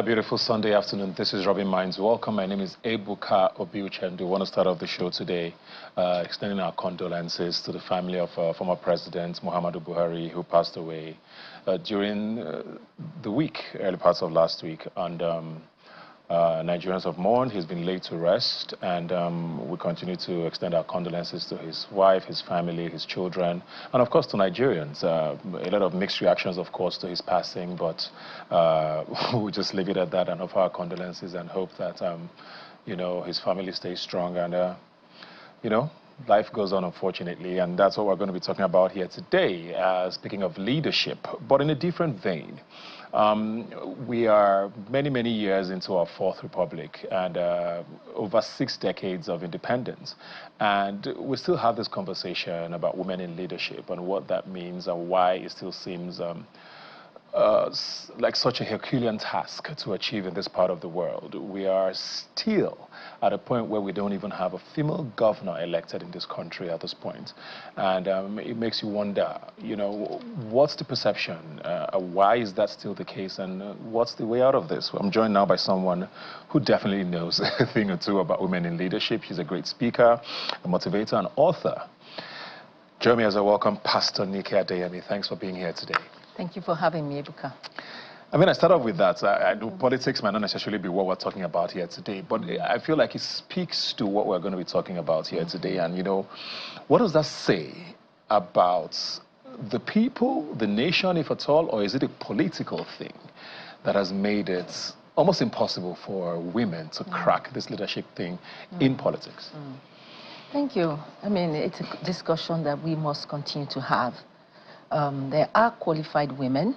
A beautiful Sunday afternoon. This is Robin Mines. Welcome. My name is Ebuka Obiuchendu. We want to start off the show today extending our condolences to the family of former President Muhammadu Buhari, who passed away during the week, early parts of last week. And Nigerians have mourned. He's been laid to rest, and we continue to extend our condolences to his wife, his family, his children, and of course to Nigerians. A lot of mixed reactions, of course, to his passing, but we'll just leave it at that and offer our condolences and hope that you know, his family stays strong and you know, life goes on, unfortunately, and that's what we're going to be talking about here today. Speaking of leadership, but in a different vein. We are many years into our fourth republic and over 6 decades of independence, and we still have this conversation about women in leadership and what that means and why it still seems like such a Herculean task to achieve in this part of the world. We are still at a point where we don't even have a female governor elected in this country at this point. And it makes you wonder, you know, what's the perception? Why is that still the case? And what's the way out of this? I'm joined now by someone who definitely knows a thing or two about women in leadership. She's a great speaker, a motivator, and author. Join me as I welcome Pastor Nike Adeyemi. Thanks for being here today. Thank you for having me, Ebuka. I mean, I start off with that. I know politics might not necessarily be what we're talking about here today, but I feel like it speaks to what we're going to be talking about here today. And, you know, what does that say about the people, the nation, if at all, or is it a political thing that has made it almost impossible for women to crack this leadership thing in politics? Thank you. I mean, it's a discussion that we must continue to have. There are qualified women.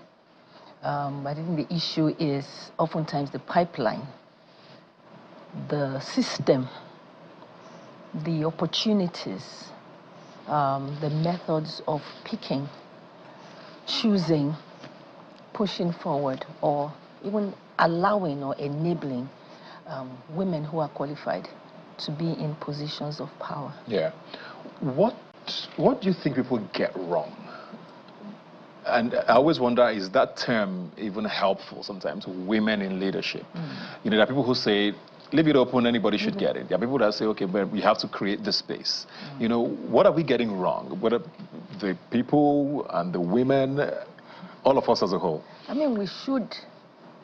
I think the issue is oftentimes the pipeline, the system, the opportunities, the methods of picking, choosing, pushing forward, or even allowing or enabling women who are qualified to be in positions of power. Yeah. What do you think people get wrong? And I always wonder, is that term even helpful sometimes, women in leadership? You know, there are people who say, leave it open, anybody should get it. There are people that say, okay, but we have to create the space. You know, what are we getting wrong? What are the people and the women, all of us as a whole? I mean, we should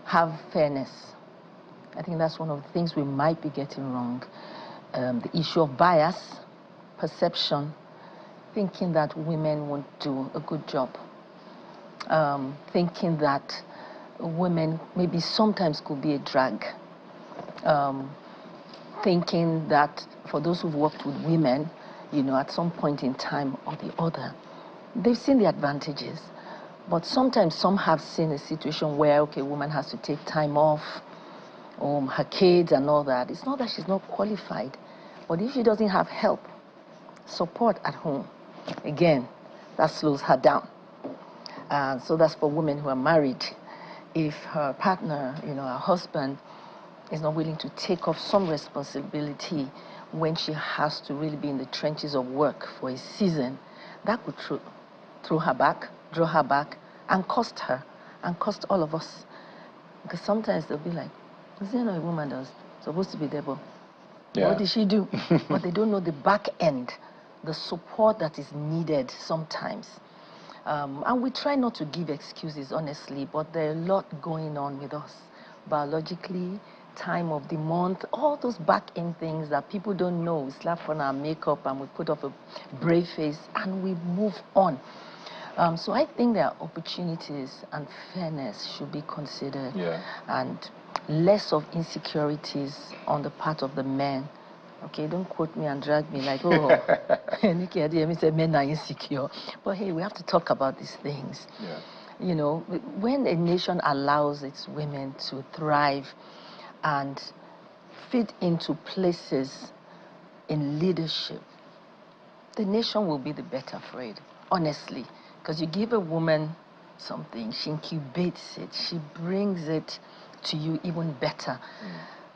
have fairness. I think that's one of the things we might be getting wrong. The issue of bias, perception, thinking that women won't do a good job. Thinking that women maybe sometimes could be a drag. Thinking that for those who've worked with women, you know, at some point in time or the other, they've seen the advantages. But sometimes some have seen a situation where, okay, a woman has to take time off, her kids and all that. It's not that she's not qualified, but if she doesn't have help, support at home, again, that slows her down. So that's for women who are married. If her partner, you know, her husband, is not willing to take off some responsibility when she has to really be in the trenches of work for a season, that could throw her back, draw her back, and cost her, and cost all of us. Because sometimes they'll be like, is there no a woman that's supposed to be there, but what did she do? But they don't know the back end, the support that is needed sometimes. And we try not to give excuses, honestly, but there are a lot going on with us. Biologically, time of the month, all those back-end things that people don't know. We slap on our makeup and we put up a brave face and we move on. So I think there are opportunities and fairness should be considered. And less of insecurities on the part of the men. Okay, don't quote me and drag me like, oh, Nike Adeyemi said men are insecure. But hey, we have to talk about these things. You know, when a nation allows its women to thrive and fit into places in leadership, the nation will be the better for it, honestly. Because you give a woman something, she incubates it, she brings it to you even better.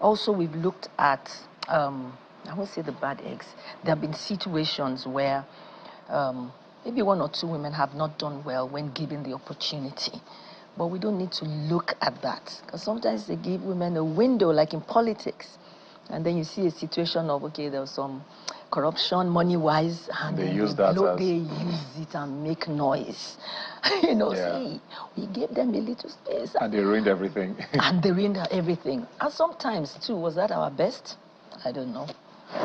Also, we've looked at I won't say the bad eggs. There have been situations where maybe 1 or 2 women have not done well when given the opportunity. But we don't need to look at that, because sometimes they give women a window, like in politics, and then you see a situation of, okay, there's some corruption money-wise, and they then use that as... they use it and make noise. You know, Yeah. see, we gave them a little space. And they ruined everything. And they ruined everything. And sometimes, too, was that our best? I don't know.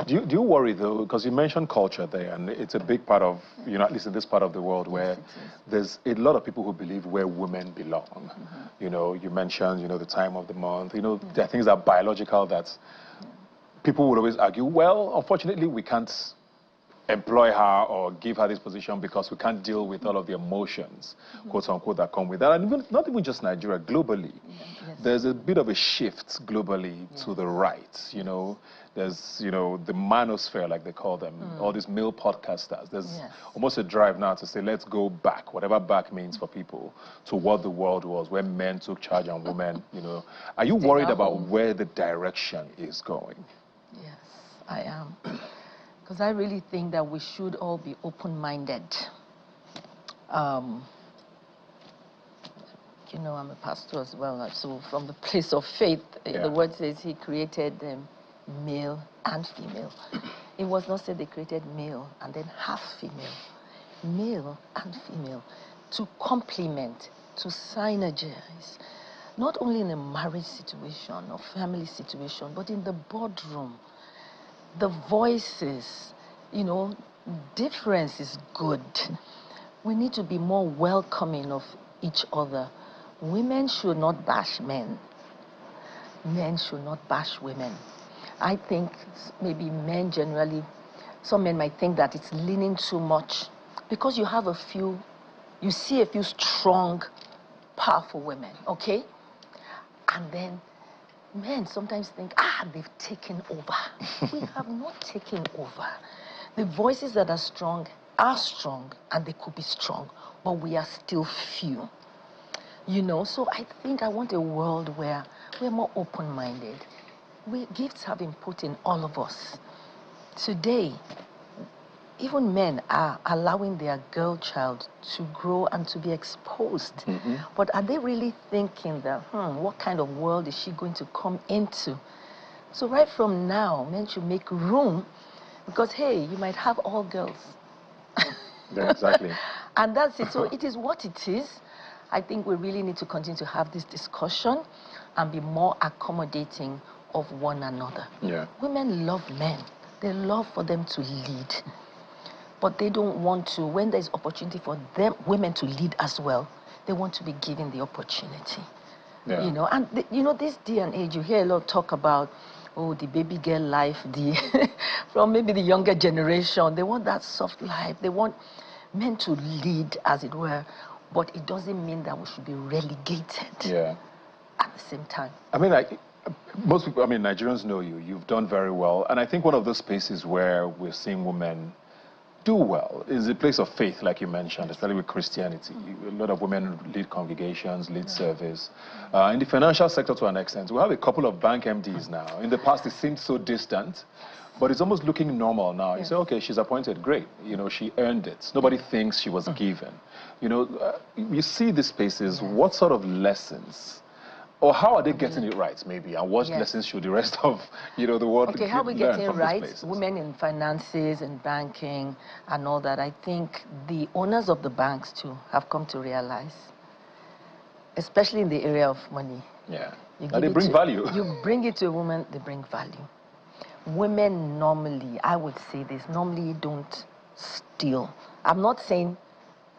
Do you worry, though, because you mentioned culture there, and it's a big part of, you know, at least in this part of the world, where there's a lot of people who believe where women belong. You know, you mentioned, you know, the time of the month. You know, there are things that are biological that people would always argue, well, unfortunately, we can't employ her or give her this position because we can't deal with all of the emotions, quote unquote, that come with that. And even, not even just Nigeria, globally. There's a bit of a shift globally to the right, you know. There's, you know, the manosphere, like they call them, all these male podcasters. There's almost a drive now to say, let's go back, whatever back means for people, to what the world was, where men took charge and women, you know. Are you worried about where the direction is going? Yes, I am. Because I really think that we should all be open-minded. You know, I'm a pastor as well, so from the place of faith, the word says he created male and female. It was not said they created male and then half female. Male and female, to complement, to synergize, not only in a marriage situation or family situation, but in the boardroom. The voices, you know, difference is good. We need to be more welcoming of each other. Women should not bash men. Men should not bash women. I think maybe men generally, some men might think that it's leaning too much, because you have you see a few strong, powerful women, okay? And then men sometimes think, they've taken over. We have not taken over. The voices that are strong, and they could be strong, but we are still few. You know, so I think I want a world where we're more open-minded. Gifts have been put in all of us. Today, even men are allowing their girl child to grow and to be exposed. But are they really thinking that, what kind of world is she going to come into? So right from now, men should make room, because, hey, you might have all girls. Yeah, exactly. And that's it. So it is what it is. I think we really need to continue to have this discussion and be more accommodating of one another. Yeah. Women love men. They love for them to lead. But they don't want to, when there's opportunity for them, women to lead as well, they want to be given the opportunity. Yeah. You know, and you know, this day and age, you hear a lot of talk about, oh, the baby girl life, from maybe the younger generation. They want that soft life. They want men to lead, as it were. But it doesn't mean that we should be relegated at the same time. I mean, most people, I mean, Nigerians know you. You've done very well. And I think one of those spaces where we're seeing women do well is a place of faith, like you mentioned, especially with Christianity. A lot of women lead congregations, lead service. In the financial sector, to an extent, we have a couple of bank MDs now. In the past, it seemed so distant, but it's almost looking normal now. You say, okay, she's appointed, great. You know, she earned it. Nobody thinks she was given. You know, you see these spaces, what sort of lessons, or how are they getting it right, maybe? And what lessons should the rest of, you know, the world learn from these places? How are we getting it right? Women in finances and banking and all that. I think the owners of the banks, too, have come to realize, especially in the area of money. Yeah. And they bring value. You bring it to a woman, they bring value. Women normally, I would say this, normally don't steal. I'm not saying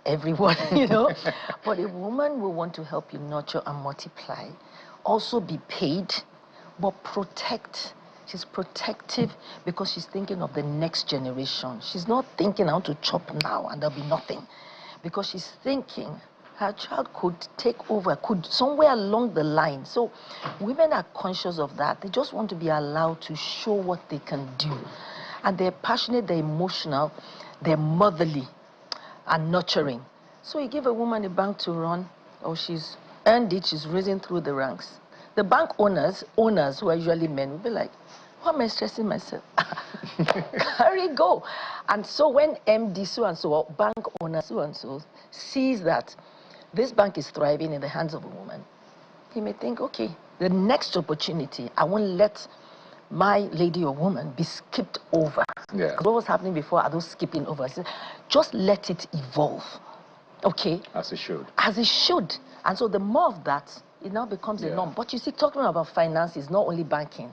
everyone, you know, but a woman will want to help you nurture and multiply. Also be paid, but protect. She's protective because she's thinking of the next generation. She's not thinking how to chop now and there'll be nothing. Because she's thinking her child could take over, could somewhere along the line. So women are conscious of that. They just want to be allowed to show what they can do. And they're passionate, they're emotional, they're motherly and nurturing. So you give a woman a bank to run, or she's earned it, she's risen through the ranks. The bank owners who are usually men, will be like, why am I stressing myself? Carry go. And so when MD so-and-so, or bank owner so-and-so, sees that this bank is thriving in the hands of a woman, he may think, okay, the next opportunity, I won't let my lady or woman be skipped over. Yeah. What was happening before are those skipping over. So just let it evolve, okay? As it should. As it should. And so the more of that, it now becomes a norm. But you see, talking about finances, not only banking.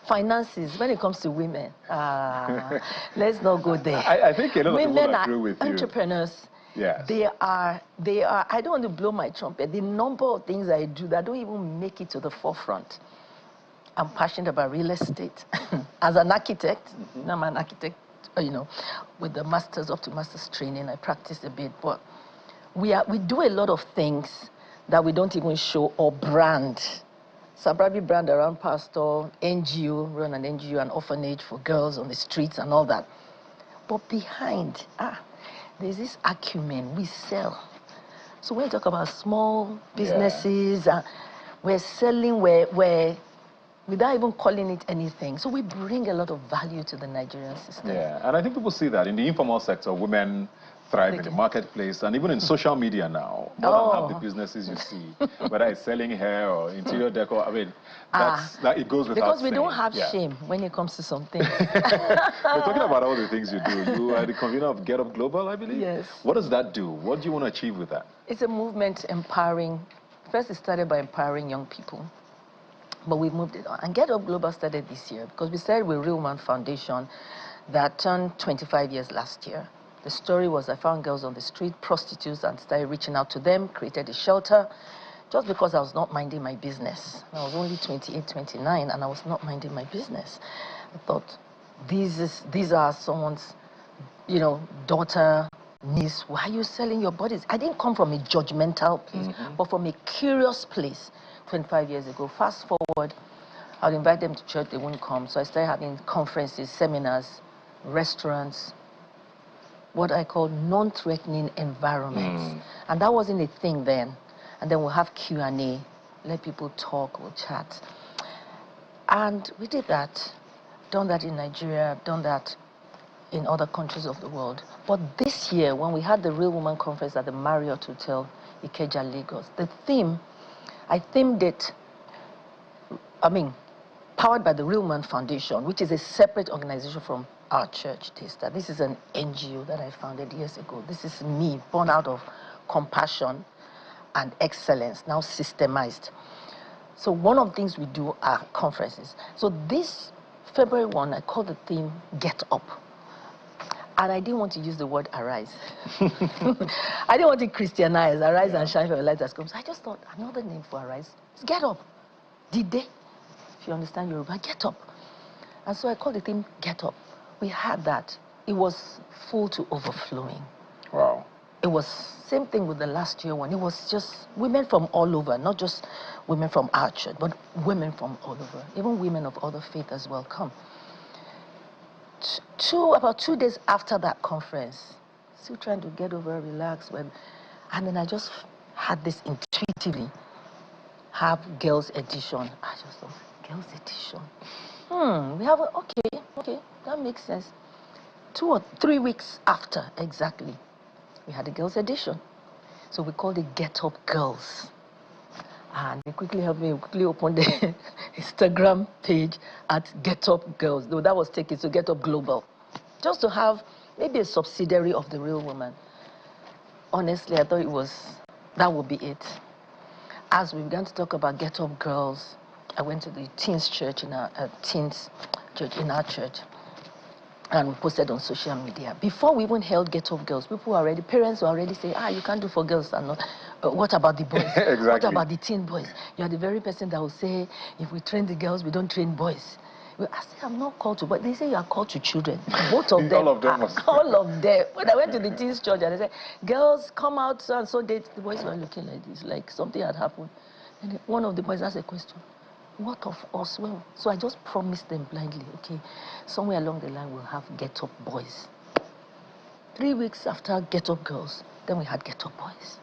Finances, when it comes to women, let's not go there. I think a lot of women people agree with you. Entrepreneurs. Yes. They are, I don't want to blow my trumpet. The number of things I do that don't even make it to the forefront. I'm passionate about real estate. As an architect, I'm an architect, you know, with the masters, up to master's training. I practice a bit, but we do a lot of things that we don't even show or brand. So I probably brand around pastor, NGO, run an NGO, an orphanage for girls on the streets and all that. But behind, there's this acumen, we sell. So when you talk about small businesses, we're selling without even calling it anything. So we bring a lot of value to the Nigerian system. Yeah, and I think people see that in the informal sector, women thrive in the marketplace and even in social media now. More than half the businesses you see, whether it's selling hair or interior decor, I mean, that it goes without because we saying. don't have shame when it comes to something. We're talking about all the things you do. You are the convener of Get Up Global, I believe? Yes. What does that do? What do you want to achieve with that? It's a movement empowering. First, it started by empowering young people. But we've moved it on. And Get Up Global started this year because we started with Real Woman Foundation that turned 25 years last year. The story was I found girls on the street, prostitutes, and started reaching out to them, created a shelter, just because I was not minding my business. I was only 28, 29, and I was not minding my business. I thought, these are someone's, you know, daughter, niece. Why are you selling your bodies? I didn't come from a judgmental place, but from a curious place 25 years ago. Fast forward, I would invite them to church, they wouldn't come. So I started having conferences, seminars, restaurants, what I call non-threatening environments. And that wasn't a thing then. And then we'll have Q&A, let people talk, we'll chat. And we did that, done that in Nigeria, done that in other countries of the world. But this year, when we had the Real Woman Conference at the Marriott Hotel, Ikeja, Lagos, the theme, I themed it, powered by the Real Woman Foundation, which is a separate organization from our church, Taster. This is an NGO that I founded years ago. This is me, born out of compassion and excellence, now systemized. So one of the things we do are conferences. So this February 1, I called the theme Get Up. And I didn't want to use the word arise. I didn't want to Christianize, arise and shine for your light that comes. I just thought another name for arise is Get Up. Did they? If you understand Yoruba, get up. And so I called the theme Get Up. We had that. It was full to overflowing. Wow. It was same thing with the last year one. It was just women from all over, not just women from our church, but women from all over. Even women of other faith as well come. About 2 days after that conference, still trying to get over, relax, and then I just had this intuitively, have girls edition. I just thought, girls edition. We have okay, that makes sense. 2 or 3 weeks after, exactly, we had a girls edition. So we called it Get Up Girls. And they quickly helped me, open the Instagram page at Get Up Girls. Though that was taken, so Get Up Global. Just to have maybe a subsidiary of the Real Woman. Honestly, I thought that would be it. As we began to talk about Get Up Girls, I went to the teens church in our church, and we posted on social media. Before we even held Get Up Girls, parents were already saying, you can't do for girls. And not, what about the boys? Exactly. What about the teen boys? You are the very person that will say, if we train the girls, we don't train boys. I say, I'm not called to, but they say you are called to children. Both of them. All of them. All of them. When I went to the teens church and they said, girls, come out, so and so. The boys were looking like this, like something had happened. And one of the boys asked a question. What of us? Well, so I just promised them blindly, okay, somewhere along the line we'll have Get Up Boys. 3 weeks after Get Up Girls, then we had Get Up Boys.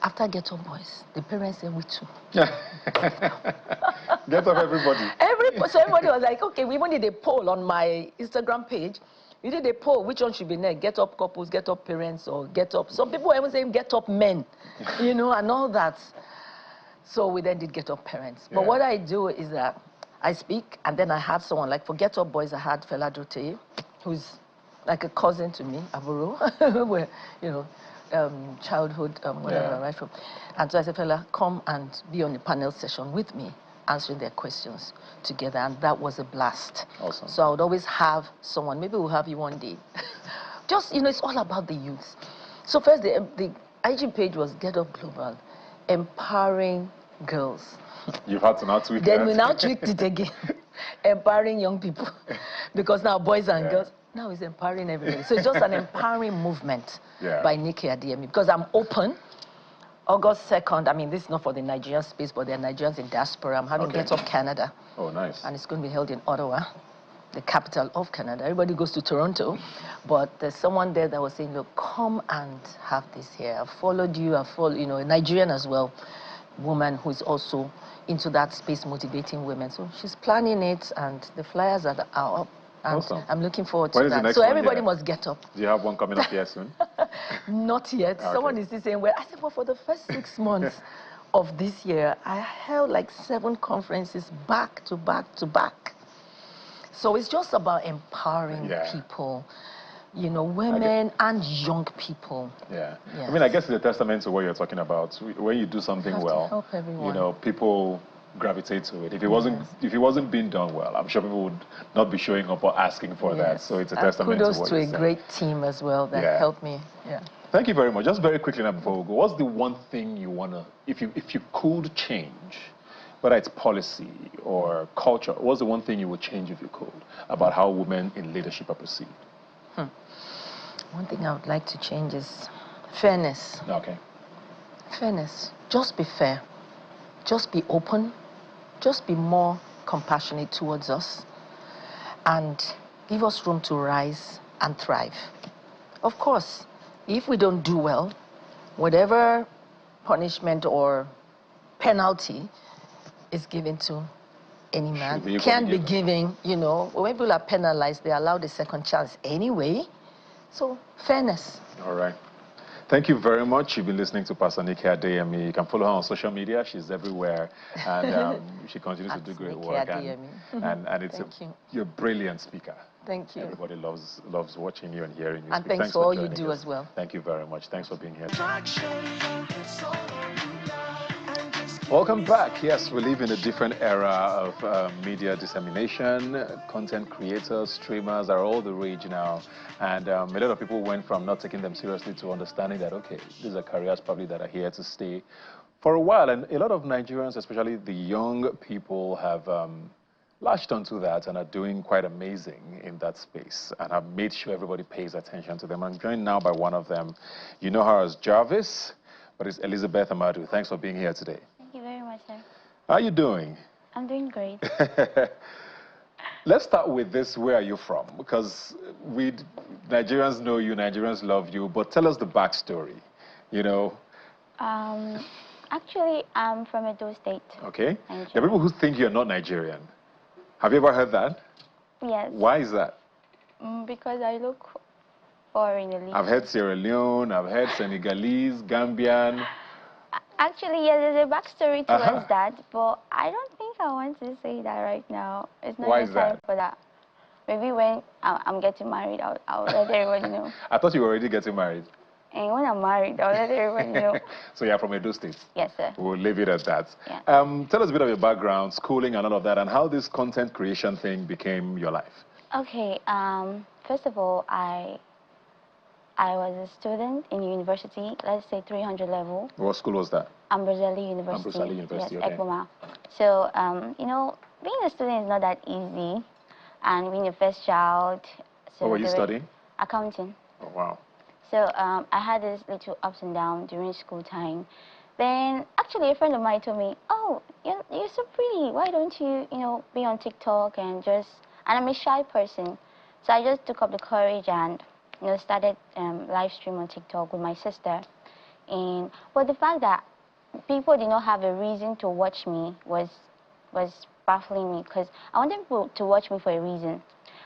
After Get Up Boys, the parents said, we too. Get up everybody. So everybody was like, okay, we even did a poll on my Instagram page. You did a poll, which one should be next? Get up couples, get up parents, or get up... Some people were even saying get up men, you know, and all that. So we then did get up parents. But what I do is that I speak, and then I have someone, like for Get Up Boys, I had Pella, who's like a cousin to me, Aburo, where, you know, childhood, whatever, right from. And so I said, Pella, come and be on the panel session with me, answering their questions together, and that was a blast. Awesome. So I would always have someone, maybe we'll have you one day. Just, you know, it's all about the youth. So first, the IG page was Get Up Global, empowering girls. You've had to now tweak it. Then we now tweaked it again, empowering young people, because now boys and girls, now it's empowering everybody. So it's just an empowering movement by Nikki Adeyemi, because I'm open. August 2nd, I mean, this is not for the Nigerian space, but there are Nigerians in diaspora. I'm having Get Up Canada. Oh, nice. And it's going to be held in Ottawa, the capital of Canada. Everybody goes to Toronto, but there's someone there that was saying, look, come and have this here. I've followed you, I've followed, you know, a Nigerian as well, woman who is also into that space, motivating women. So she's planning it, and the flyers are up. And I'm looking forward to that. So everybody must get up. Do you have one coming up here soon? Not yet. Okay. Someone is still saying, well, I said, well, for the first 6 months of this year, I held like 7 conferences back to back to back. So it's just about empowering people, you know, women and young people. Yeah. Yes. I mean, I guess it's a testament to what you're talking about. When you do something well, help everyone. You know, people gravitate to it. If it wasn't being done well, I'm sure people would not be showing up or asking for that. So it's a testament to what you're saying. Kudos to a great team as well that helped me. Yeah. Thank you very much. Just very quickly now before we go, what's the one thing you wanna, if you could change, whether it's policy or culture, what's the one thing you would change if you could about how women in leadership are perceived? One thing I would like to change is fairness. Okay. Fairness. Just be fair. Just be open. Just be more compassionate towards us, and give us room to rise and thrive. Of course, if we don't do well, whatever punishment or penalty is given to any man can be given, you know. When people are penalized, they're allowed a second chance anyway. So, fairness. All right. Thank you very much. You've been listening to Pastor Nikki Adeyemi. You can follow her on social media. She's everywhere. And she continues to do great work. And it's you're a brilliant speaker. Thank you. Everybody loves watching you and hearing you speak. And thanks for all you do as well. Thank you very much. Thanks for being here. Welcome back. Yes, we live in a different era of media dissemination. Content creators, streamers are all the rage now. And a lot of people went from not taking them seriously to understanding that, okay, these are careers probably that are here to stay for a while. And a lot of Nigerians, especially the young people, have latched onto that and are doing quite amazing in that space and have made sure everybody pays attention to them. I'm joined now by one of them. You know her as Jarvis, but it's Elizabeth Amadu. Thanks for being here today. Thank you very much, sir. How are you doing? I'm doing great. Let's start with this. Where are you from? Because Nigerians know you, Nigerians love you, but tell us the backstory, you know. Actually, I'm from Edo State. Okay. Nigeria. There are people who think you're not Nigerian. Have you ever heard that? Yes. Why is that? Because I look foreign a little. I've heard Sierra Leone, I've heard Senegalese, Gambian. Actually, yeah, there's a backstory towards that, but I don't think I want to say that right now. It's not the time for that. Maybe when I'm getting married, I'll let everybody know. I thought you were already getting married. And when I'm married, I'll let everybody know. So you're from Edo State? Yes, sir. We'll leave it at that. Yeah. Tell us a bit of your background, schooling and all of that, and how this content creation thing became your life. Okay, first of all, I was a student in university, let's say 300 level. What school was that? Ambroselli University. Ambroselli University, yes, okay. Egboma. So, you know, being a student is not that easy, and being a first child. So what were you studying? Accounting. Oh, wow. So, I had this little ups and downs during school time. Then, actually, a friend of mine told me, oh, you're so pretty. Why don't you, you know, be on TikTok and just... And I'm a shy person. So I just took up the courage and, you know, started live stream on TikTok with my sister. But the fact that people did not have a reason to watch me was baffling me, because I wanted people to watch me for a reason.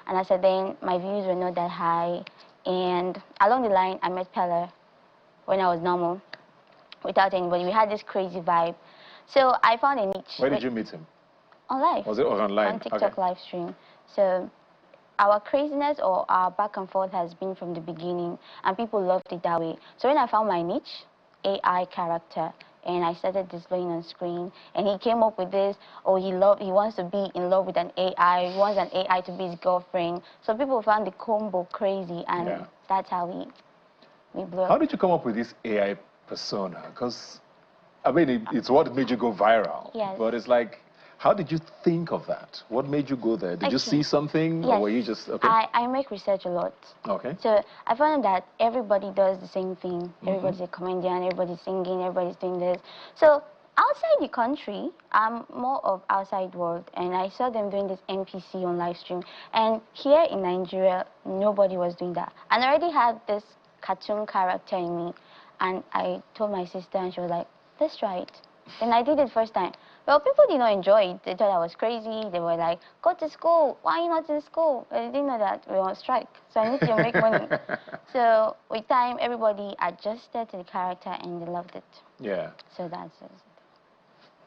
And I said then my views were not that high. And along the line, I met Pella when I was normal, without anybody. We had this crazy vibe. So I found a niche. Where did you meet him? Online. Was it online? On TikTok live stream. So our craziness or our back and forth has been from the beginning, and people loved it that way. So when I found my niche, AI character, and I started displaying on screen, and he came up with this, he wants to be in love with an AI, he wants an AI to be his girlfriend. So people found the combo crazy, and that's how we blew up. How did you come up with this AI persona? Because, I mean, it's what made you go viral. Yes. But it's like, how did you think of that? What made you go there? Did you see something? Yes. Or were you just, okay? I make research a lot. Okay. So I found that everybody does the same thing. Everybody's a comedian, everybody's singing, everybody's doing this. So outside the country, I'm more of outside world, and I saw them doing this NPC on live stream. And here in Nigeria, nobody was doing that. And I already had this cartoon character in me, and I told my sister, and she was like, let's try it. Then I did it first time. Well, people did not enjoy it. They thought I was crazy. They were like, go to school. Why are you not in school? They didn't know that we were on strike. So I need to make money. So with time, everybody adjusted to the character, and they loved it. Yeah. So that's it.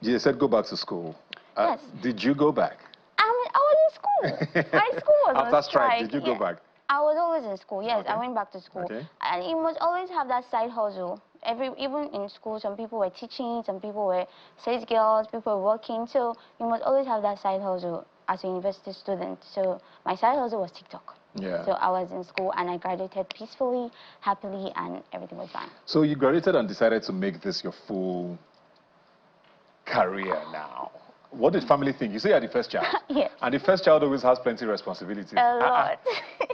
You said go back to school. Yes. Did you go back? I was in school. My school was After on strike, strike. did you go back? I was always in school, yes. Okay. I went back to school. Okay. And you must always have that side hustle. Even in school, some people were teaching, some people were sales girls, people were working. So you must always have that side hustle as a university student. So my side hustle was TikTok. Yeah. So I was in school, and I graduated peacefully, happily, and everything was fine. So you graduated and decided to make this your full career now. What did family think? You say you're the first child. Yes. And the first child always has plenty of responsibilities. A lot.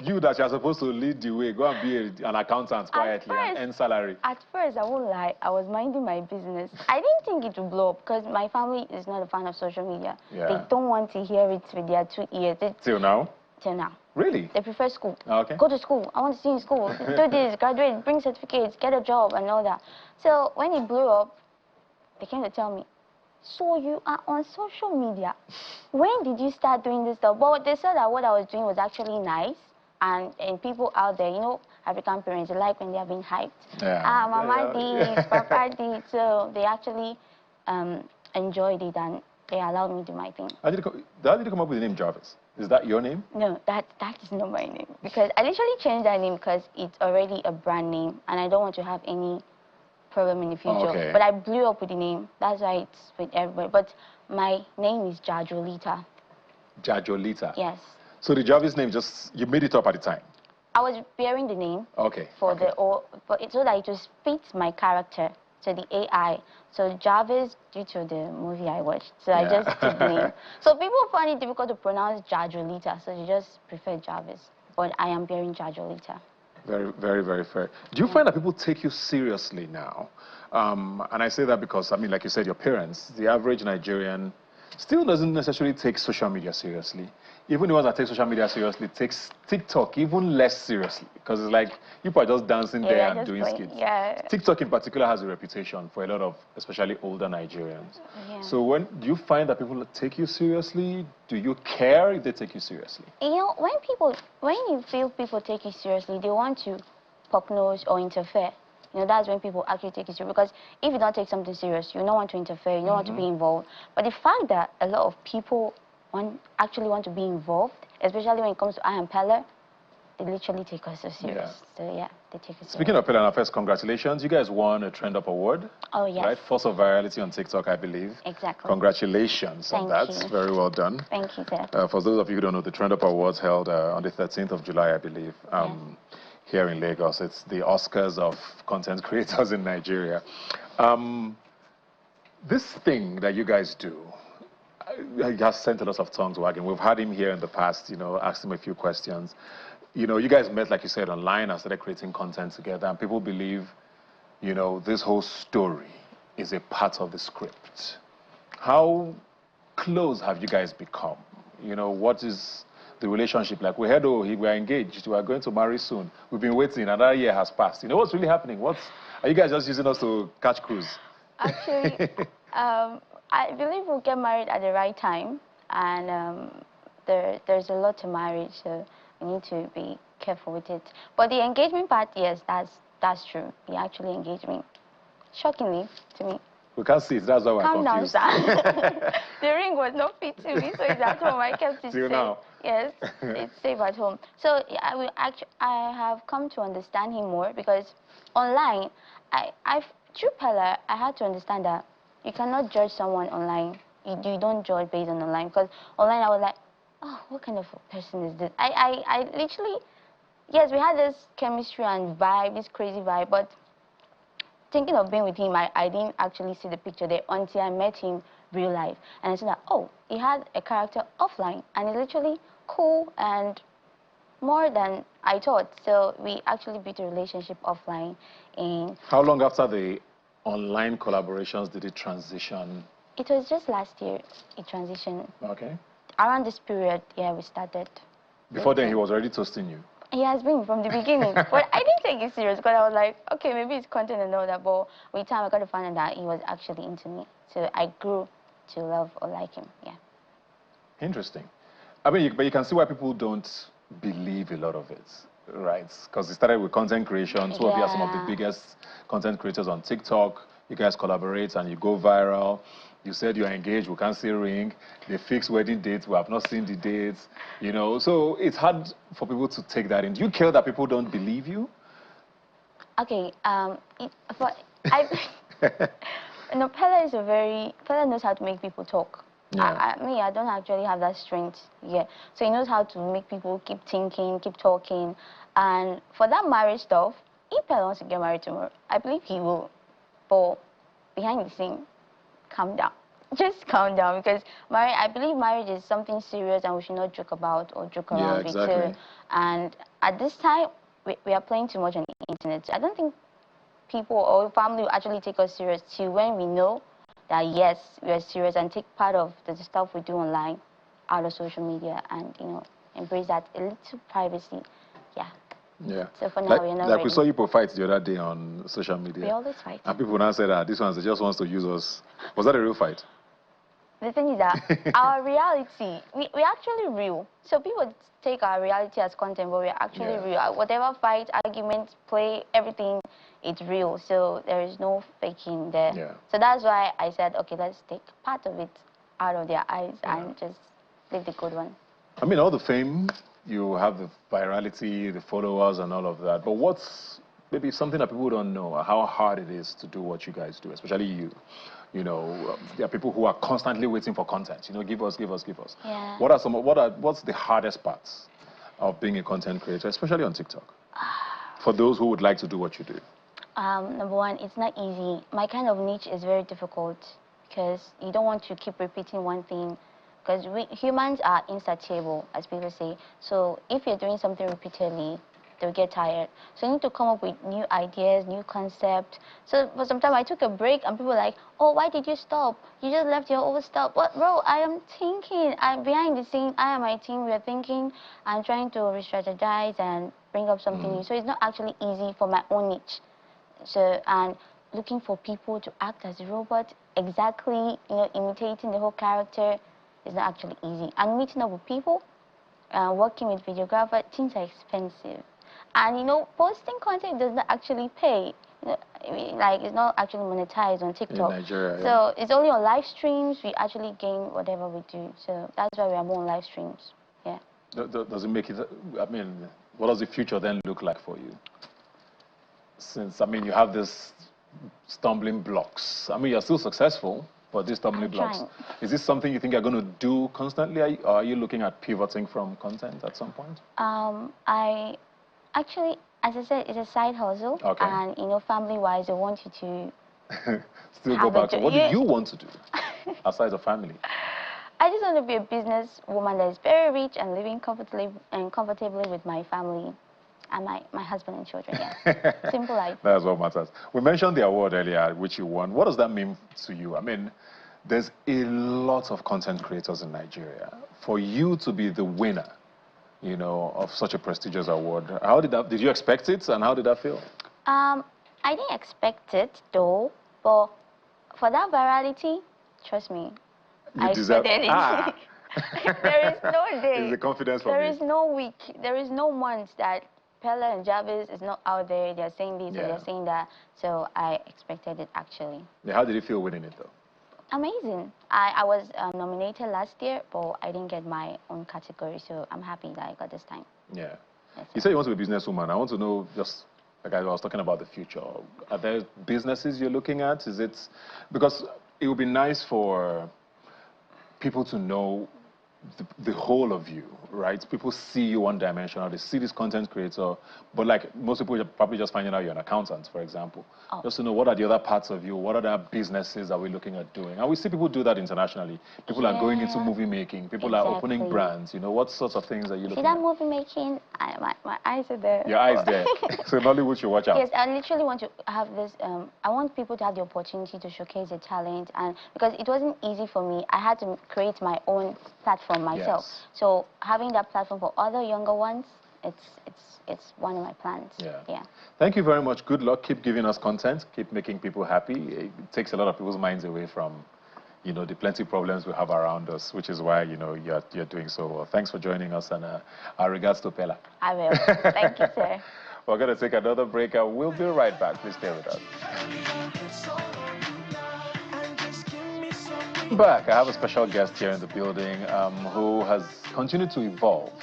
You that you're supposed to lead the way, go and be an accountant quietly and earn salary. At first, I won't lie, I was minding my business. I didn't think it would blow up because my family is not a fan of social media. Yeah. They don't want to hear it with their 2 ears. Till now? Till now. Really? They prefer school. Okay. Go to school. I want to see you in school. Do this, graduate, bring certificates, get a job, and all that. So when it blew up, they came to tell me, so you are on social media. When did you start doing this stuff? But they said that what I was doing was actually nice. And people out there, you know, African parents, they like when they are being hyped. Yeah. Mama did, Papa did. So they actually enjoyed it, and they allowed me to do my thing. How did you come up with the name Jarvis? Is that your name? No, that is not my name. Because I literally changed that name because it's already a brand name, and I don't want to have any problem in the future. Oh, okay. But I blew up with the name. That's why it's with everybody. But my name is Jajolita. Jajolita? Yes. So the Jarvis name, you made it up at the time? I was bearing the name. Okay. So that it just fits my character. So the AI. So Jarvis, due to the movie I watched. So I just took the name. So people find it difficult to pronounce Jajolita. So they just prefer Jarvis. But I am bearing Jajolita. Very, very, very fair. Do you find that people take you seriously now? And I say that because, I mean, like you said, your parents, the average Nigerian still doesn't necessarily take social media seriously. Even the ones that take social media seriously takes TikTok even less seriously. Because it's like, people are just dancing there and doing skits. Yeah. TikTok in particular has a reputation for a lot of, especially older Nigerians. Yeah. So do you find that people take you seriously? Do you care if they take you seriously? You know, when you feel people take you seriously, they want to poke nose or interfere. You know, that's when people actually take you serious. Because if you don't take something serious, you don't want to interfere, you don't want to be involved. But the fact that a lot of people actually want to be involved, especially when it comes to I and Pella, they literally take us so serious. Yeah. So yeah, they take us serious. Speaking of Pella, first, congratulations. You guys won a Trend Up Award. Oh, yes. Right? Force of Virality on TikTok, I believe. Exactly. Congratulations on that. Thank you. Very well done. Thank you, sir. For those of you who don't know, the Trend Up Awards held on the 13th of July, I believe, here in Lagos. It's the Oscars of content creators in Nigeria. This thing that you guys do, he has sent a lot of tongues wagging. We've had him here in the past, you know, asked him a few questions. You know, you guys met, like you said, online and started creating content together, and people believe, you know, this whole story is a part of the script. How close have you guys become? You know, what is the relationship like? We heard, oh, we are engaged, we are going to marry soon. We've been waiting, another year has passed. You know, what's really happening? Are you guys just using us to catch cruise? Actually, I believe we'll get married at the right time, and there's a lot to marriage, so you need to be careful with it. But the engagement part, yes, that's true. He actually engaged me, shockingly to me. We can't see it. That's why we're Calm down, confused. sir. The ring was not fit to me, so it's at home. I kept it Till safe. now. Yes, it's safe at home. So I have come to understand him more because online, through Pella, I had to understand that you cannot judge someone online. You don't judge based on online, because online I was like, oh, what kind of a person is this? I literally, yes, we had this chemistry and vibe, this crazy vibe, but thinking of being with him, I didn't actually see the picture there until I met him real life. And I said that, oh, he had a character offline, and he's literally cool and more than I thought. So we actually built a relationship offline. And How long after the online collaborations did it transition? it was just last year it transitioned. Okay. Around this period, yeah, we started. Before then, he was already toasting you. He has been from the beginning, but I didn't take it serious because I was like, okay, maybe it's content and all that, but with time I got to find out that he was actually into me. So I grew to love or like him, yeah. Interesting. I mean, but you can see why people don't believe a lot of it, right? Because it started with content creation. Two of you are some of the biggest content creators on TikTok. You guys collaborate and you go viral. You said you're engaged, we can't see a ring. They fix wedding dates, we have not seen the dates. You know, so it's hard for people to take that in. Do you care that people don't believe you? Okay, no, Pella knows how to make people talk. Yeah. I don't actually have that strength yet. So he knows how to make people keep thinking, keep talking. And for that marriage stuff, if Pella wants to get married tomorrow, I believe he will. But behind the scene, calm down. Just calm down, because I believe marriage is something serious and we should not joke about or joke around with it. And at this time, we are playing too much on the internet. I don't think people or family will actually take us serious till when we know that, yes, we are serious, and take part of the stuff we do online out of social media and, you know, embrace that a little privacy. Yeah. Yeah. So for now, we're not ready. We saw you fight the other day on social media. We always fight. And people now say that this one just wants to use us. Was that a real fight? The thing is that our reality, we're actually real. So people take our reality as content, but we're actually real. Whatever fight, argument, play, everything, it's real. So there is no faking there. Yeah. So that's why I said, okay, let's take part of it out of their eyes and just leave the good one. I mean, all the fame, you have the virality, the followers and all of that. But what's maybe something that people don't know, how hard it is to do what you guys do, especially you. You know, there are people who are constantly waiting for content. You know, give us, give us, give us. Yeah. What's the hardest parts of being a content creator, especially on TikTok, for those who would like to do what you do? Number one, it's not easy. My kind of niche is very difficult because you don't want to keep repeating one thing, because humans are insatiable, as people say. So if you're doing something repeatedly, they'll get tired. So you need to come up with new ideas, new concepts. So for some time I took a break and people were like, oh, why did you stop? You just left your old stuff. But bro, I am thinking. Behind the scene, I and my team, we are thinking and trying to re-strategize and bring up something new. So it's not actually easy for my own niche. So, and looking for people to act as a robot, exactly, you know, imitating the whole character is not actually easy. And meeting up with people, working with videographer, things are expensive. And, you know, posting content does not actually pay. You know, like, it's not actually monetized on TikTok. In Nigeria, so it's only on live streams we actually gain whatever we do. So that's why we are more on live streams. Yeah. Does it make it, I mean, what does the future then look like for you? Since, I mean, you have this stumbling blocks. I mean, you're still successful, but these stumbling blocks. Is this something you think you're going to do constantly? Are you looking at pivoting from content at some point? Actually, as I said, it's a side hustle. Okay. And, you know, family-wise, I want you to... Still go back to what do you want to do aside of family? I just want to be a business woman that is very rich and living comfortably with my family and my husband and children, yeah. Simple life. That's what matters. We mentioned the award earlier, which you won. What does that mean to you? I mean, there's a lot of content creators in Nigeria. For you to be the winner, you know, of such a prestigious award, how did you expect it, and how did that feel? I didn't expect it, though, but for that virality, trust me, I expected it. There is no day. It's the confidence from There me. is no week. There is no month that Pella and Jarvis is not out there. They're saying this or they're saying that. So I expected it actually. Yeah, how did you feel winning it though? Amazing. I was nominated last year, but I didn't get my own category. So I'm happy that I got this time. Yeah. Yes, You said you want to be a businesswoman. I want to know, just like I was talking about the future, are there businesses you're looking at? Is it, because it would be nice for people to know the whole of you, right? People see you one-dimensional. They see this content creator, but like most people are probably just finding out you're an accountant, for example. Oh. Just to know what are the other parts of you, what other businesses are we looking at doing? And we see people do that internationally. People are going into movie making. People are opening brands. You know, what sorts of things are you looking at? See that movie making? My eyes are there. Your eyes there. So Nollywood should watch out. Yes, I literally want to have this, I want people to have the opportunity to showcase their talent, and because it wasn't easy for me, I had to create my own platform myself. Yes. So having that platform for other younger ones, it's one of my plans. Yeah. Thank you very much. Good luck. Keep giving us content. Keep making people happy. It takes a lot of people's minds away from, you know, the plenty of problems we have around us, which is why, you know, you're doing so well. Thanks for joining us, and our regards to Pella. I will. Thank you, sir. We're going to take another break, and we'll be right back. Please stay with us. Back. I have a special guest here in the building who has continued to evolve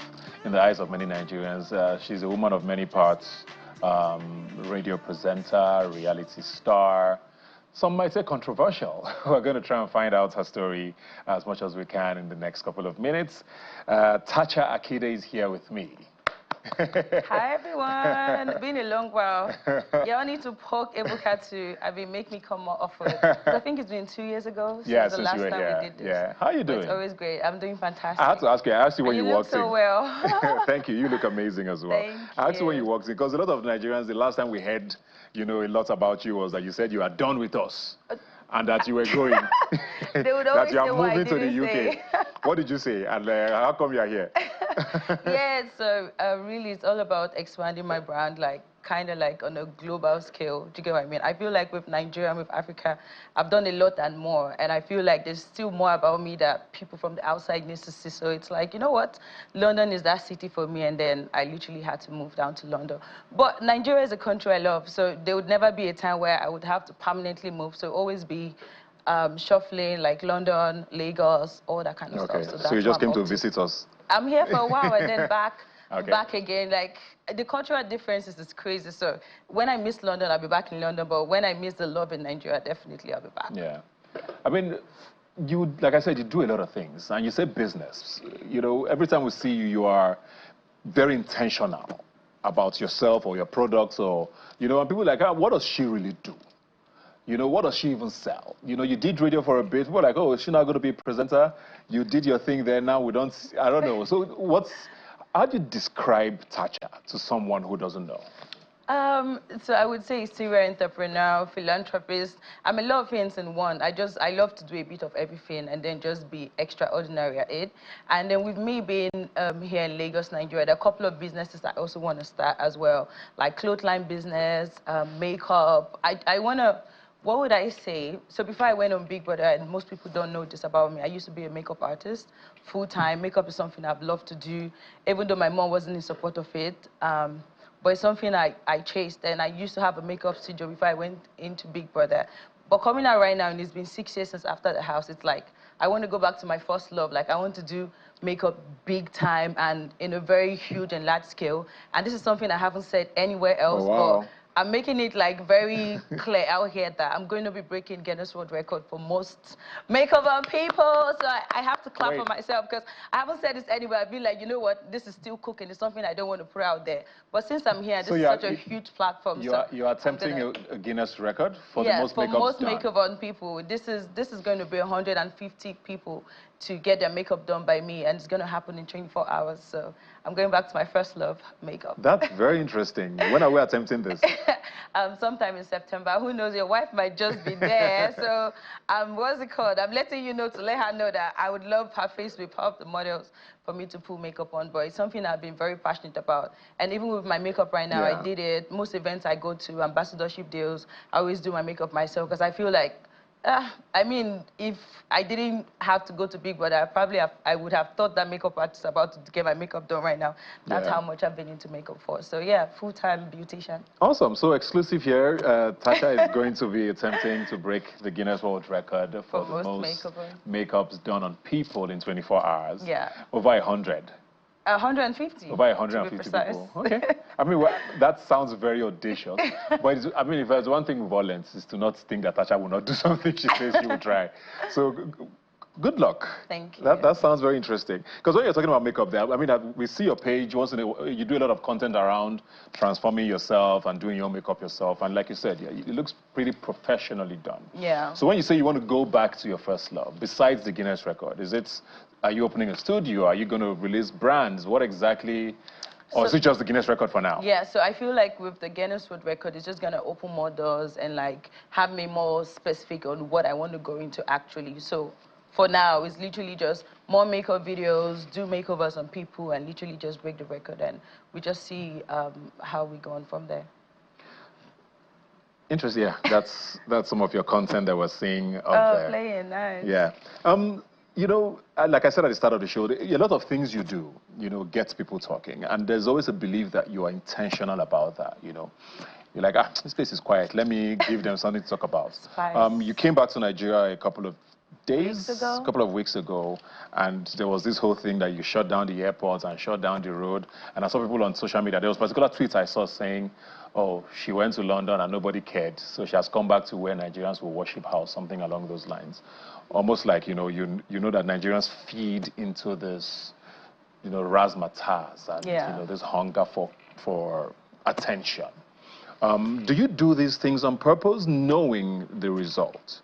in the eyes of many Nigerians. She's a woman of many parts, radio presenter, reality star. Some might say controversial. We're going to try and find out her story as much as we can in the next couple of minutes. Tacha Akide is here with me. Hi everyone, been a long while. Y'all need to poke Ebuka to make me come more often. I think it's been 2 years ago since the last time we did this. Yeah, how are you doing? It's always great. I'm doing fantastic. I had to ask you. I asked you when you walked in. You look so well. Thank you. You look amazing as well. Thank you. I asked you when you walked in because a lot of Nigerians, the last time we heard, you know, a lot about you was that you said you are done with us. And that you were going, they would always that you are say moving to the UK. What did you say? And how come you are here? Yeah, so really it's all about expanding my brand, like kind of like on a global scale. Do you get what I mean? I feel like with Nigeria and with Africa, I've done a lot and more. And I feel like there's still more about me that people from the outside need to see. So it's like, you know what? London is that city for me. And then I literally had to move down to London. But Nigeria is a country I love. So there would never be a time where I would have to permanently move. So always be shuffling, like London, Lagos, all that kind of stuff. So you just came to visit us? I'm here for a while and then back. Okay. Back again. Like the cultural differences is crazy. So when I miss London, I'll be back in London. But when I miss the love in Nigeria, definitely I'll be back. Yeah. I mean, you, like I said, you do a lot of things. And you say business. You know, every time we see you, you are very intentional about yourself or your products or, you know, and people are like, what does she really do? You know, what does she even sell? You know, you did radio for a bit. We're like, oh, is she not going to be a presenter? You did your thing there. Now we don't, I don't know. So how do you describe Tacha to someone who doesn't know? So I would say serial entrepreneur, philanthropist. I'm a lot of things in one. I love to do a bit of everything and then just be extraordinary at it. And then with me being here in Lagos, Nigeria, there are a couple of businesses I also want to start as well, like clothesline business, makeup. I want to, what would I say? So before I went on Big Brother, and most people don't know this about me, I used to be a makeup artist, full-time. Makeup is something I've loved to do, even though my mom wasn't in support of it. But it's something I chased, and I used to have a makeup studio before I went into Big Brother. But coming out right now, and it's been 6 years since after the house, it's like, I want to go back to my first love. Like, I want to do makeup big time and in a very huge and large scale. And this is something I haven't said anywhere else. Oh, wow. But I'm making it like very clear out here that I'm going to be breaking Guinness World Record for most makeup on people. So I have to clap for myself because I haven't said this anywhere. I've been like, you know what, this is still cooking. It's something I don't want to put out there. But since I'm here, this is such a huge platform. You're attempting a Guinness record for the most makeup done? Most makeup on people. This is going to be 150 people to get their makeup done by me, and it's going to happen in 24 hours. So I'm going back to my first love, makeup. That's very interesting. When are we attempting this? Sometime in September. Who knows? Your wife might just be there. So what's it called? I'm letting you know to let her know that I would love her face to be part of the models for me to put makeup on. But it's something I've been very passionate about. And even with my makeup right now, I did it. Most events I go to, ambassadorship deals, I always do my makeup myself because I feel like I mean, if I didn't have to go to Big Brother, I would have thought that makeup artist is about to get my makeup done right now. That's how much I've been into makeup for. So yeah, full-time beautician. Awesome. So exclusive here, Tasha is going to be attempting to break the Guinness World Record for the most makeups done on people in 24 hours. Yeah. Over 100. 150. Over 150 people. Okay. I mean, well, that sounds very audacious. But I mean, if there's one thing with violence, is to not think that Tasha will not do something she says she will try. So good luck. Thank you. That sounds very interesting. Because when you're talking about makeup there, I mean, we see your page once in a while. You do a lot of content around transforming yourself and doing your makeup yourself. And like you said, yeah, it looks pretty professionally done. Yeah. So when you say you want to go back to your first love, besides the Guinness record, are you opening a studio? Are you going to release brands? What exactly? Or is it just the Guinness record for now? Yeah, so I feel like with the Guinness World Record, it's just going to open more doors and like have me more specific on what I want to go into actually. So for now, it's literally just more makeup videos, do makeovers on people, and literally just break the record. And we just see how we go on from there. Interesting, yeah. That's some of your content that we're seeing up there. Oh, playing, nice. Yeah. You know, like I said at the start of the show, a lot of things you do, you know, gets people talking. And there's always a belief that you are intentional about that, you know. You're like, this place is quiet. Let me give them something to talk about. You came back to Nigeria a couple of weeks ago, and there was this whole thing that you shut down the airports and shut down the road. And I saw people on social media. There was particular tweets I saw saying, oh, she went to London and nobody cared, so she has come back to where Nigerians will worship her, something along those lines. Almost like, you know that Nigerians feed into this, you know, razzmatazz and, you know, this hunger for attention. Do you do these things on purpose, knowing the result?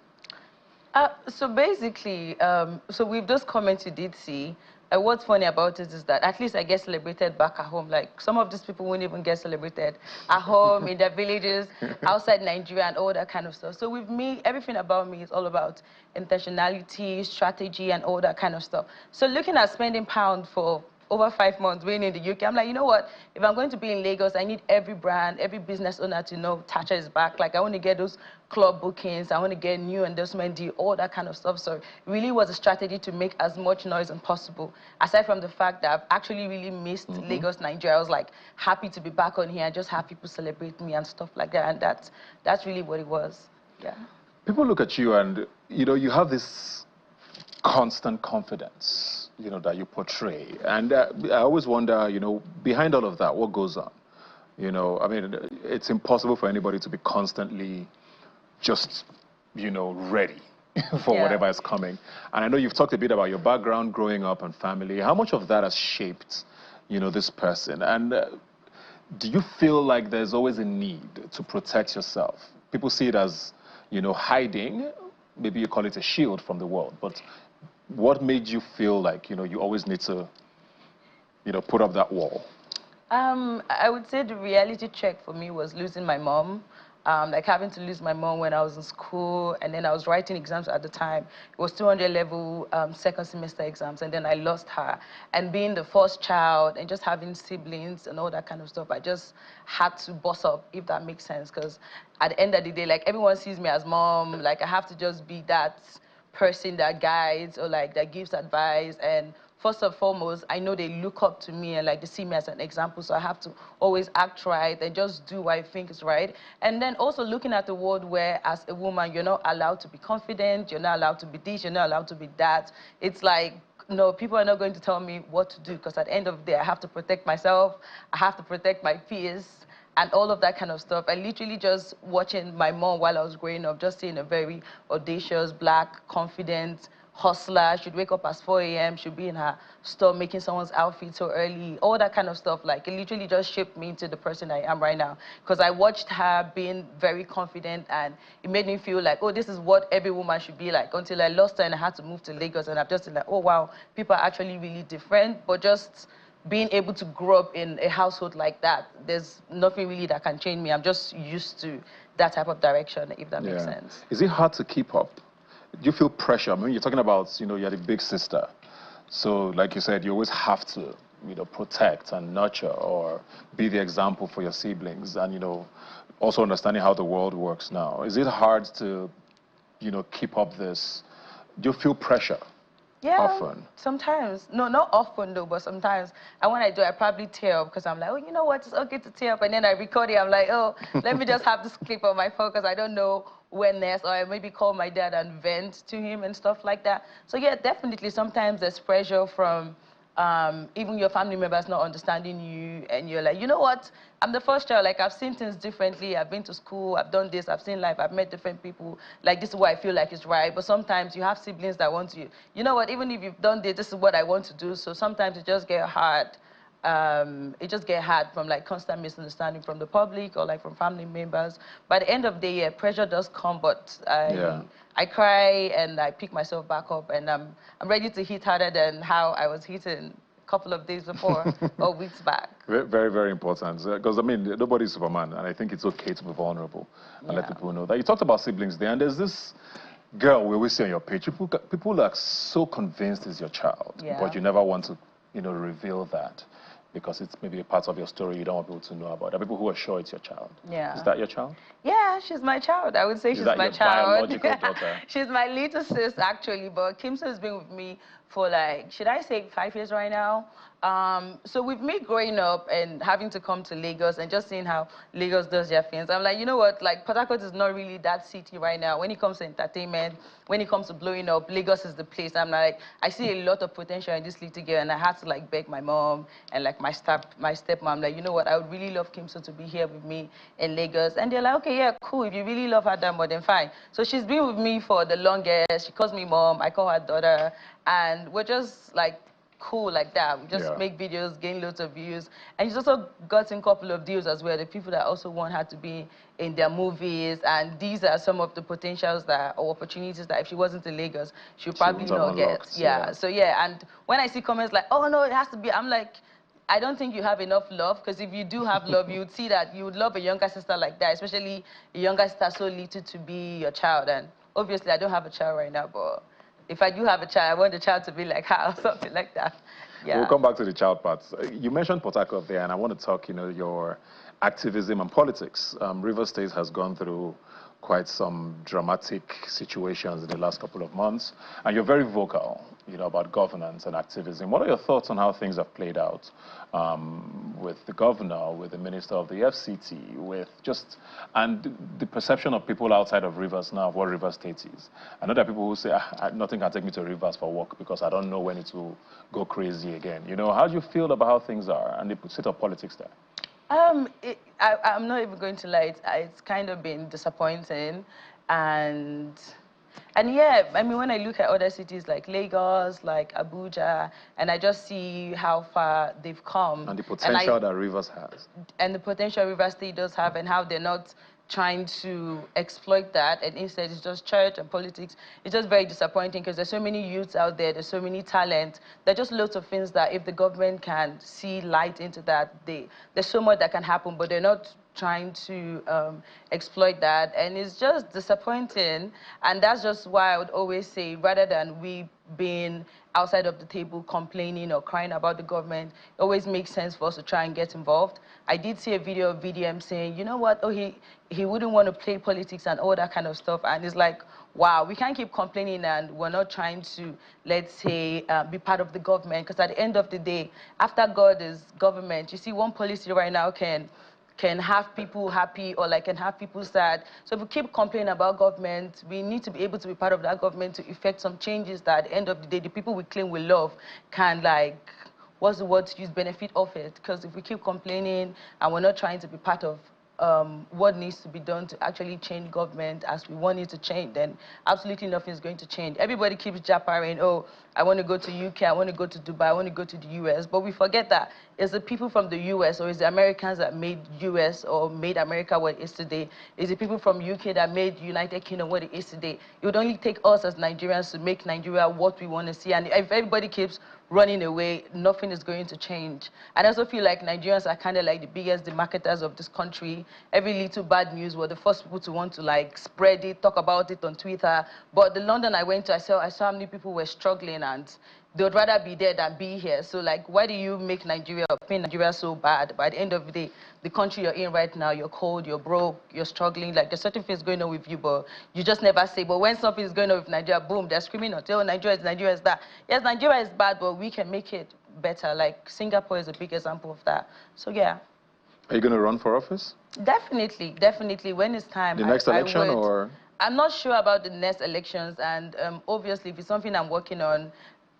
So basically, so with those comments you did see, what's funny about it is that at least I get celebrated back at home. Like, some of these people won't even get celebrated at home, in their villages, outside Nigeria, and all that kind of stuff. So with me, everything about me is all about intentionality, strategy, and all that kind of stuff. So looking at spending pounds for over 5 months being in the UK, I'm like, you know what? If I'm going to be in Lagos, I need every brand, every business owner to know Tasha is back. Like, I want to get those club bookings, I want to get new endorsement deal, all that kind of stuff. So it really was a strategy to make as much noise as possible. Aside from the fact that I've actually really missed Lagos, Nigeria, I was like happy to be back on here and just have people celebrate me and stuff like that. And that's really what it was. Yeah. People look at you and, you know, you have this constant confidence, you know, that you portray. And I always wonder, you know, behind all of that, what goes on? You know, I mean, it's impossible for anybody to be constantly just, you know, ready for whatever is coming. And I know you've talked a bit about your background growing up and family. How much of that has shaped, you know, this person? And do you feel like there's always a need to protect yourself? People see it as, you know, hiding. Maybe you call it a shield from the world. But what made you feel like, you know, you always need to, you know, put up that wall? I would say the reality check for me was losing my mom. Like having to lose my mom when I was in school, and then I was writing exams at the time. It was 200 level second semester exams, and then I lost her. And being the first child and just having siblings and all that kind of stuff, I just had to boss up, if that makes sense. Because at the end of the day, like, everyone sees me as mom. Like, I have to just be that person that guides or like that gives advice. And first and foremost, I know they look up to me and like they see me as an example, so I have to always act right and just do what I think is right. And then also looking at the world where, as a woman, you're not allowed to be confident, you're not allowed to be this, you're not allowed to be that. It's like, no, people are not going to tell me what to do, because at the end of the day, I have to protect myself, I have to protect my peers, and all of that kind of stuff. I literally just watching my mom while I was growing up, just seeing a very audacious, black, confident hustler. She'd wake up at 4 a.m., she'd be in her store making someone's outfit so early, all that kind of stuff. Like, it literally just shaped me into the person I am right now. Because I watched her being very confident, and it made me feel like, oh, this is what every woman should be like, until I lost her and I had to move to Lagos, and I've just been like, oh, wow, people are actually really different. But just being able to grow up in a household like that, there's nothing really that can change me. I'm just used to that type of direction, if that makes sense. Is it hard to keep up? Do you feel pressure? I mean, you're talking about, you know, you're the big sister. So, like you said, you always have to, you know, protect and nurture or be the example for your siblings, and, you know, also understanding how the world works now. Is it hard to you know, keep up this? Do you feel pressure? Yeah, often? sometimes. No, not often though, but sometimes. And when I do, I probably tear up because I'm like, oh, you know what, it's okay to tear up. And then I record it, I'm like, oh, let me just have this clip on my phone because I don't know when next, or I maybe call my dad and vent to him and stuff like that. So yeah, definitely sometimes there's pressure from even your family members not understanding you, and you're like, you know what, I'm the first child, like I've seen things differently, I've been to school, I've done this, I've seen life, I've met different people, like this is what I feel like is right. But sometimes you have siblings that want to, you know what, even if you've done this, this is what I want to do. So sometimes it just get hard. It just get hard from like constant misunderstanding from the public or like from family members. By the end of the day, yeah, pressure does come, but I cry and I pick myself back up, and I'm ready to hit harder than how I was hitting a couple of days before or weeks back. Very, very important. Because, I mean, nobody's Superman, and I think it's okay to be vulnerable and let people know that. You talked about siblings there, and there's this girl we always see on your page. People are so convinced it's your child, but you never want to, you know, reveal that, because it's maybe a part of your story you don't want people to know about. There are people who are sure it's your child. Yeah. Is that your child? Yeah, she's my child. I would say she's my child. Biological daughter? She's my little sis, actually, but Kimson has been with me for like, should I say 5 years right now? So with me growing up and having to come to Lagos and just seeing how Lagos does their things, I'm like, you know what, like Port Harcourt is not really that city right now. When it comes to entertainment, when it comes to blowing up, Lagos is the place. I'm like, I see a lot of potential in this little girl, and I had to like beg my mom and like my stepmom, like, you know what, I would really love Kimson to be here with me in Lagos. And they're like, okay, yeah, cool, if you really love her that much, then fine. So she's been with me for the longest. She calls me mom, I call her daughter, and we're just like cool like that. We just make videos, gain loads of views. And she's also gotten a couple of deals as well. The people that also want her to be in their movies. And these are some of the potentials that, or opportunities that if she wasn't in Lagos, she'd probably not get. So yeah, and when I see comments like, oh no, it has to be, I'm like, I don't think you have enough love, because if you do have love, you would see that you would love a younger sister like that, especially a younger sister so little to be your child. And obviously I don't have a child right now, but if I do have a child, I want the child to be like her or something like that. Yeah. We'll come back to the child part. You mentioned Port Harcourt there, and I want to talk, you know, your activism and politics. Rivers State has gone through quite some dramatic situations in the last couple of months, and you're very vocal, you know, about governance and activism. What are your thoughts on how things have played out with the governor, with the minister of the FCT, with just, and the perception of people outside of Rivers now of what Rivers State is? I know there are people who say, nothing can take me to Rivers for work because I don't know when it will go crazy again. You know, how do you feel about how things are and the state of politics there? I'm not even going to lie, it's kind of been disappointing, and yeah, I mean, when I look at other cities like Lagos, like Abuja, and I just see how far they've come. And the potential that Rivers has. And the potential Rivers State does have, and how they're not trying to exploit that, and instead it's just church and politics. It's just very disappointing, because there's so many youths out there, there's so many talent. There are just loads of things that if the government can see light into that, there's so much that can happen, but they're not trying to exploit that, and it's just disappointing. And that's just why I would always say, rather than we being outside of the table complaining or crying about the government, it always makes sense for us to try and get involved. I did see a video of VDM saying, you know what, oh, he wouldn't want to play politics and all that kind of stuff, and it's like, wow, we can't keep complaining and we're not trying to, let's say, be part of the government, because at the end of the day, after God is government, you see one policy right now can have people happy or like can have people sad. So if we keep complaining about government, we need to be able to be part of that government to effect some changes that at the end of the day, the people we claim we love can, like, what's the word to use, benefit of it. Because if we keep complaining and we're not trying to be part of what needs to be done to actually change government as we want it to change, then absolutely nothing is going to change. Everybody keeps jabbering, oh, I want to go to UK, I want to go to Dubai, I want to go to the US, but we forget that it's the people from the US, or it's the Americans that made US or made America what it is today. It's the people from UK that made United Kingdom what it is today. It would only take us as Nigerians to make Nigeria what we want to see, and if everybody keeps running away, nothing is going to change. And I also feel like Nigerians are kind of like the biggest marketers of this country. Every little bad news, we're the first people to want to like spread it, talk about it on Twitter. But the London I went to, I saw how many people were struggling, and they would rather be there than be here. So, like, why do you make Nigeria, paint Nigeria so bad? By the end of the day, the country you're in right now, you're cold, you're broke, you're struggling. Like, there's certain things going on with you, but you just never say. But when something is going on with Nigeria, boom, they're screaming out, oh, Nigeria is that. Yes, Nigeria is bad, but we can make it better. Like, Singapore is a big example of that. So, yeah. Are you going to run for office? Definitely, definitely. When it's time, The next election, I would. or? I'm not sure about the next elections, and obviously, if it's something I'm working on,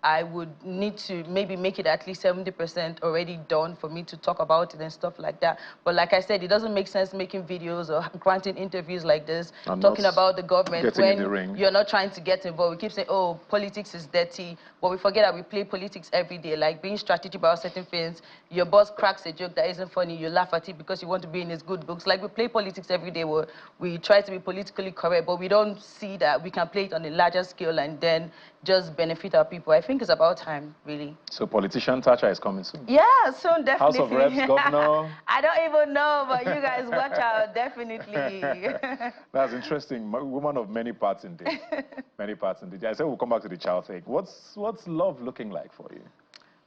I would need to maybe make it at least 70% already done for me to talk about it and stuff like that. But like I said, it doesn't make sense making videos or granting interviews like this, talking about the government when you're not trying to get involved. We keep saying, oh, politics is dirty, but we forget that we play politics every day, like being strategic about certain things. Your boss cracks a joke that isn't funny, you laugh at it because you want to be in his good books. Like, we play politics every day where we try to be politically correct, but we don't see that we can play it on a larger scale and then just benefit our people. I think it's about time, really. So politician Thatcher is coming soon? Yeah, soon, definitely. House of Reps, governor? I don't even know, but you guys watch out, definitely. That's interesting. Woman of many parts indeed. Many parts indeed. I said we'll come back to the child thing. What's love looking like for you?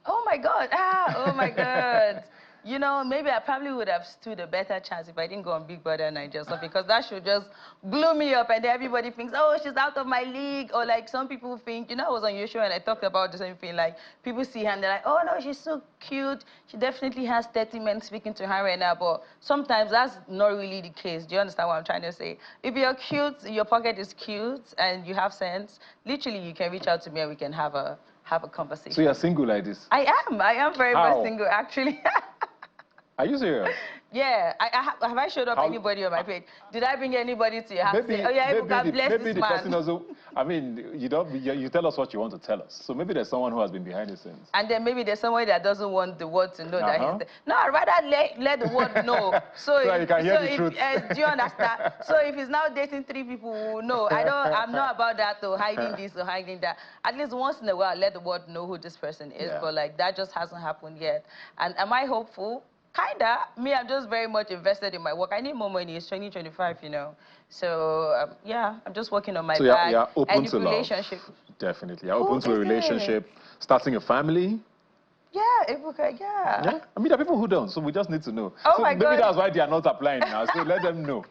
Oh my God, oh my God. You know, maybe I probably would have stood a better chance if I didn't go on Big Brother Nigeria, because that should just glue me up, and then everybody thinks, oh, she's out of my league. Or like some people think, you know, I was on your show and I talked about the same thing. Like, people see her and they're like, oh no, she's so cute. She definitely has 30 men speaking to her right now. But sometimes that's not really the case. Do you understand what I'm trying to say? If you're cute, your pocket is cute, and you have sense, literally you can reach out to me and we can have a conversation. So you're single like this? I am very much single, actually. Are you serious? Yeah. Have I showed up anybody on my page? Did I bring anybody to your house? Oh yeah, God bless maybe this the man. person also, I mean, you tell us what you want to tell us. So maybe there's someone who has been behind the scenes. And then maybe there's someone that doesn't want the world to know that he's there. No, I'd rather let the world know. So you can hear the truth. Do you understand? So if he's now dating 3 people, no, I'm not about that, or hiding this or hiding that. At least once in a while, let the world know who this person is. Yeah. But like, that just hasn't happened yet. And am I hopeful? Kinda. Me, I'm just very much invested in my work. I need more money. It's 2025, you know. So, yeah, I'm just working on my bag. You're open and to relationship. Love. Definitely. You're open to a relationship, starting a family. Yeah, yeah. I mean, there are people who don't, so we just need to know. Oh, so my God. Maybe that's why they are not applying now, so let them know.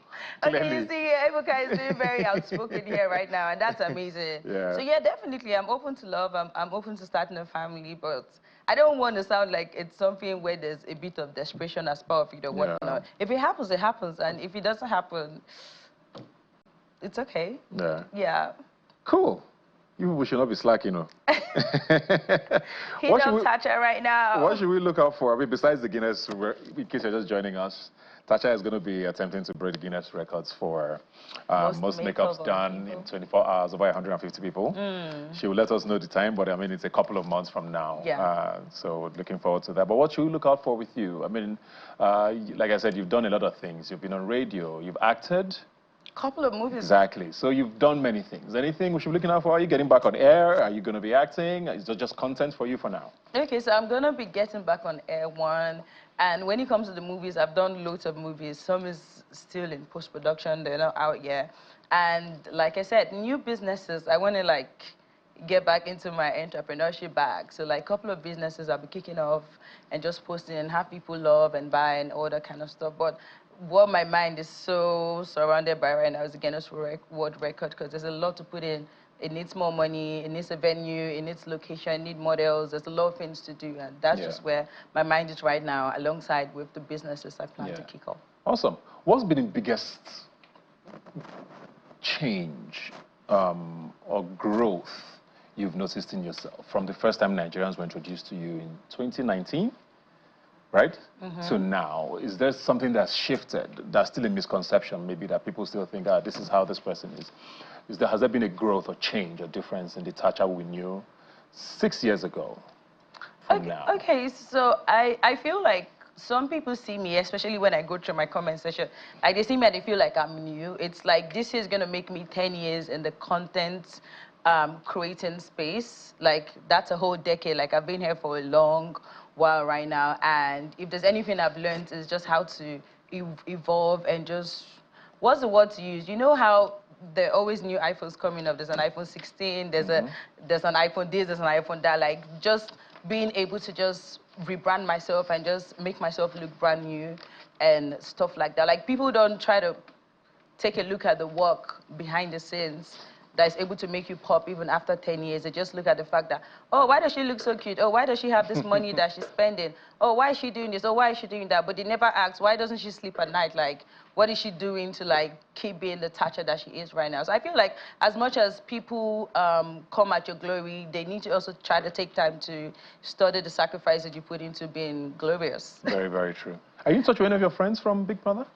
Okay, you see, Ebuka is being very outspoken here right now, and that's amazing. Yeah. So, yeah, definitely, I'm open to love. I'm open to starting a family, but I don't want to sound like it's something where there's a bit of desperation as part of it or whatnot. If it happens, it happens, and if it doesn't happen, it's okay. Yeah. Yeah. Cool. You people should not be slacking, you know. He's on Thatcher right now. What should we look out for? I mean, besides the Guinness, in case you're just joining us, Thatcher is going to be attempting to break Guinness records for most makeups done in 24 hours by 150 people. She will let us know the time, but I mean, it's a couple of months from now. Yeah. So looking forward to that. But what should we look out for with you? I mean, like I said, you've done a lot of things. You've been on radio, you've acted. Couple of movies. Exactly. So you've done many things. Anything we should be looking out for? Are you getting back on air? Are you going to be acting? Is it just content for you for now? Okay, so I'm going to be getting back on air, one. And when it comes to the movies, I've done loads of movies. Some is still in post-production. They're not out yet. And like I said, new businesses, I want to like get back into my entrepreneurship bag. So like a couple of businesses I'll be kicking off and just posting and have people love and buy and all that kind of stuff. But what my mind is so surrounded by right now is the Guinness World Record, because there's a lot to put in. It needs more money, it needs a venue, it needs location, it needs models. There's a lot of things to do, and that's just where my mind is right now, alongside with the businesses I plan to kick off. Awesome. What's been the biggest change or growth you've noticed in yourself from the first time Nigerians were introduced to you in 2019? Right? So now, is there something that's shifted, that's still a misconception, maybe, that people still think, this is how this person is? Has there been a growth or change or difference in the Thatcher we knew 6 years ago from now? Okay, so I feel like some people see me, especially when I go through my comment section, like they see me and they feel like I'm new. It's like, this is going to make me 10 years in the content creating space. Like, that's a whole decade. Like, I've been here for a long while right now, and if there's anything I've learned, is just how to evolve and just, what's the word to use? You know how there are always new iPhones coming up. There's an iPhone 16, there's an iPhone this, there's an iPhone that. Like, just being able to just rebrand myself and just make myself look brand new and stuff like that. Like, people don't try to take a look at the work behind the scenes that is able to make you pop even after 10 years. They just look at the fact that, oh, why does she look so cute? Oh, why does she have this money that she's spending? Oh, why is she doing this? Oh, why is she doing that? But they never ask, why doesn't she sleep at night? Like, what is she doing to, like, keep being the Thatcher that she is right now? So I feel like as much as people come at your glory, they need to also try to take time to study the sacrifice that you put into being glorious. Very, very true. Are you in touch with any of your friends from Big Brother?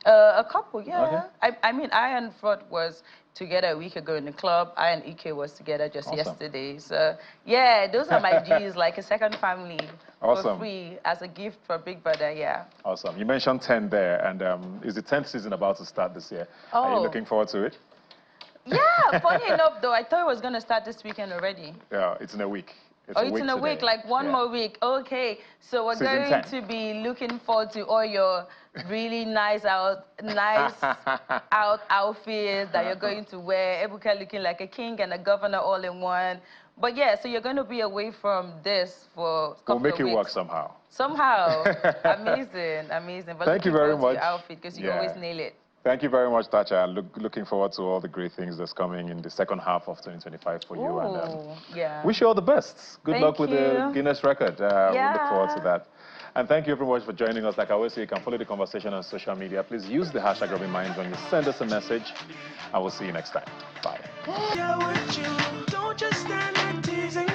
A couple, yeah. Okay. I mean, I and Fraud was together a week ago in the club. I and Ike was together just Awesome. yesterday. So, yeah, those are my G's, like a second family Awesome. for free as a gift from Big Brother, yeah. Awesome. You mentioned 10 there, and is the 10th season about to start this year? Are you Oh. looking forward to it? Yeah, funny enough, though, I thought it was going to start this weekend already. Yeah, it's in a week. It's in a week, today. like one more week. Okay, so we're Season going 10. to be looking forward to all your really nice outfits that you're going to wear. Ebuka looking like a king and a governor all in one. But yeah, so you're going to be away from this for a couple We'll make of it weeks. work somehow. Somehow. Amazing, amazing. But Thank you looking very forward to much. your outfit because you Yeah. always nail it. Thank you very much, Thatcher. Looking forward to all the great things that's coming in the second half of 2025 for you. And Ooh, yeah. wish you all the best. Good Thank luck with the you. Guinness record. We look forward to Yeah. that. And thank you very much for joining us. Like I always say, you can follow the conversation on social media. Please use the hashtag #RobinMinds when you send us a message. And we'll see you next time. Bye. Yeah, with you. Don't just stand there teasing